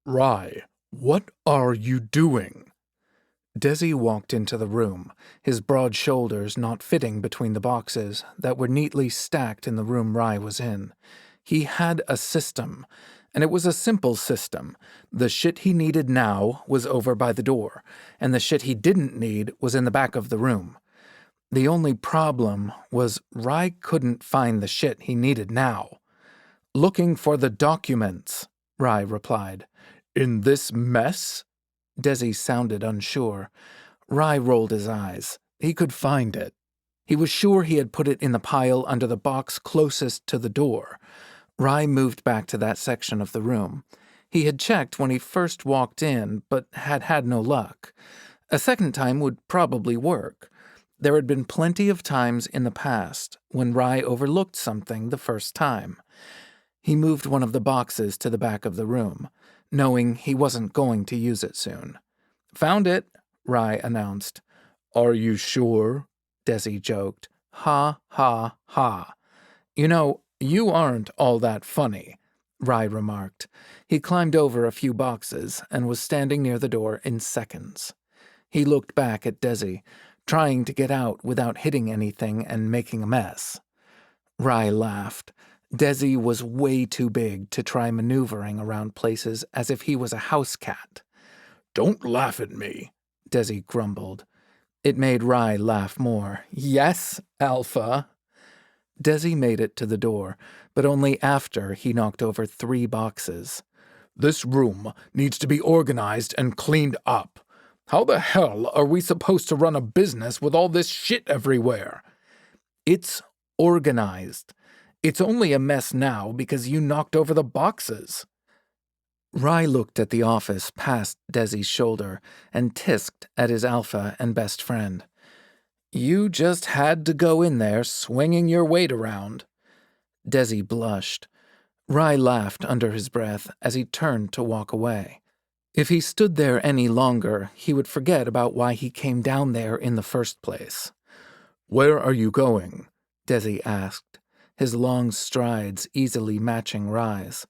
Rye, what are you doing? Desi walked into the room, his broad shoulders not fitting between the boxes that were neatly stacked in the room Rye was in. He had a system, and it was a simple system. The shit he needed now was over by the door, and the shit he didn't need was in the back of the room. The only problem was Rye couldn't find the shit he needed now. "Looking for the documents," Rye replied. "In this mess?" Desi sounded unsure. Rye rolled his eyes. He could find it. He was sure he had put it in the pile under the box closest to the door. Rye moved back to that section of the room. He had checked when he first walked in, but had had no luck. A second time would probably work. There had been plenty of times in the past when Rye overlooked something the first time. He moved one of the boxes to the back of the room, knowing he wasn't going to use it soon. "Found it," Rye announced. "Are you sure?" Desi joked. "Ha, ha, ha. You know, you aren't all that funny," Rye remarked. He climbed over a few boxes and was standing near the door in seconds. He looked back at Desi, trying to get out without hitting anything and making a mess. Rye laughed. Desi was way too big to try maneuvering around places as if he was a house cat. "Don't laugh at me," Desi grumbled. It made Rye laugh more. "Yes, Alpha." Desi made it to the door, but only after he knocked over 3 boxes. "This room needs to be organized and cleaned up. How the hell are we supposed to run a business with all this shit everywhere?" "It's organized. It's only a mess now because you knocked over the boxes." Rye looked at the office past Desi's shoulder and tisked at his alpha and best friend. "You just had to go in there swinging your weight around." Desi blushed. Rye laughed under his breath as he turned to walk away. If he stood there any longer, he would forget about why he came down there in the first place. "Where are you going?" Desi asked, his long strides easily matching Rye's.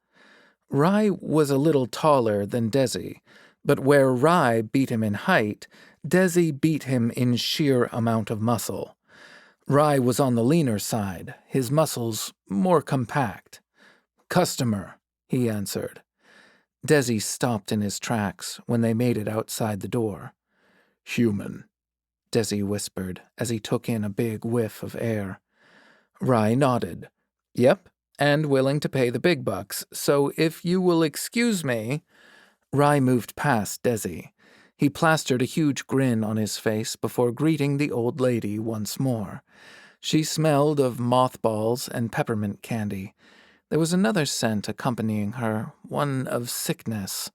Rye was a little taller than Desi, but where Rye beat him in height, Desi beat him in sheer amount of muscle. Rye was on the leaner side, his muscles more compact. "Customer," he answered. Desi stopped in his tracks when they made it outside the door. "Human," Desi whispered as he took in a big whiff of air. Rye nodded. "Yep, and willing to pay the big bucks, so if you will excuse me—" Rye moved past Desi. He plastered a huge grin on his face before greeting the old lady once more. She smelled of mothballs and peppermint candy. There was another scent accompanying her, one of sickness.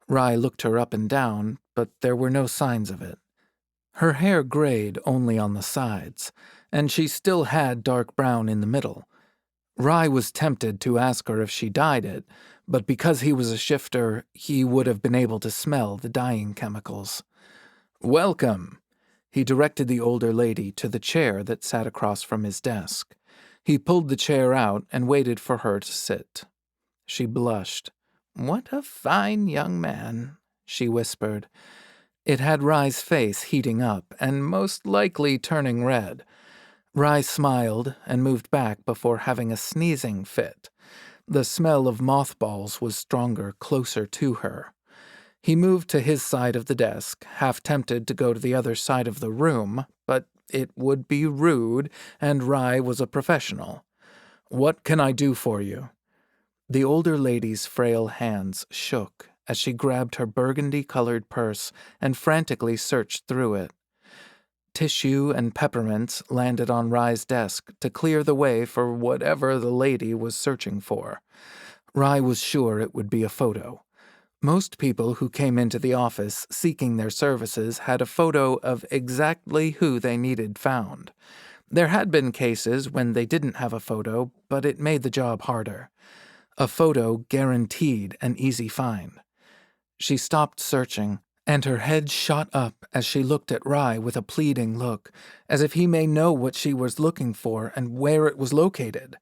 Rye looked her up and down, but there were no signs of it. Her hair grayed only on the sides, and she still had dark brown in the middle. Rye was tempted to ask her if she dyed it, but because he was a shifter, he would have been able to smell the dyeing chemicals. "Welcome." He directed the older lady to the chair that sat across from his desk. He pulled the chair out and waited for her to sit. She blushed. "What a fine young man," she whispered. It had Rye's face heating up and most likely turning red. Rye smiled and moved back before having a sneezing fit. The smell of mothballs was stronger closer to her. He moved to his side of the desk, half tempted to go to the other side of the room, but it would be rude, and Rye was a professional. "What can I do for you?" The older lady's frail hands shook as she grabbed her burgundy-colored purse and frantically searched through it. Tissue and peppermints landed on Rye's desk to clear the way for whatever the lady was searching for. Rye was sure it would be a photo. Most people who came into the office seeking their services had a photo of exactly who they needed found. There had been cases when they didn't have a photo, but it made the job harder. A photo guaranteed an easy find. She stopped searching, and her head shot up as she looked at Rye with a pleading look, as if he may know what she was looking for and where it was located.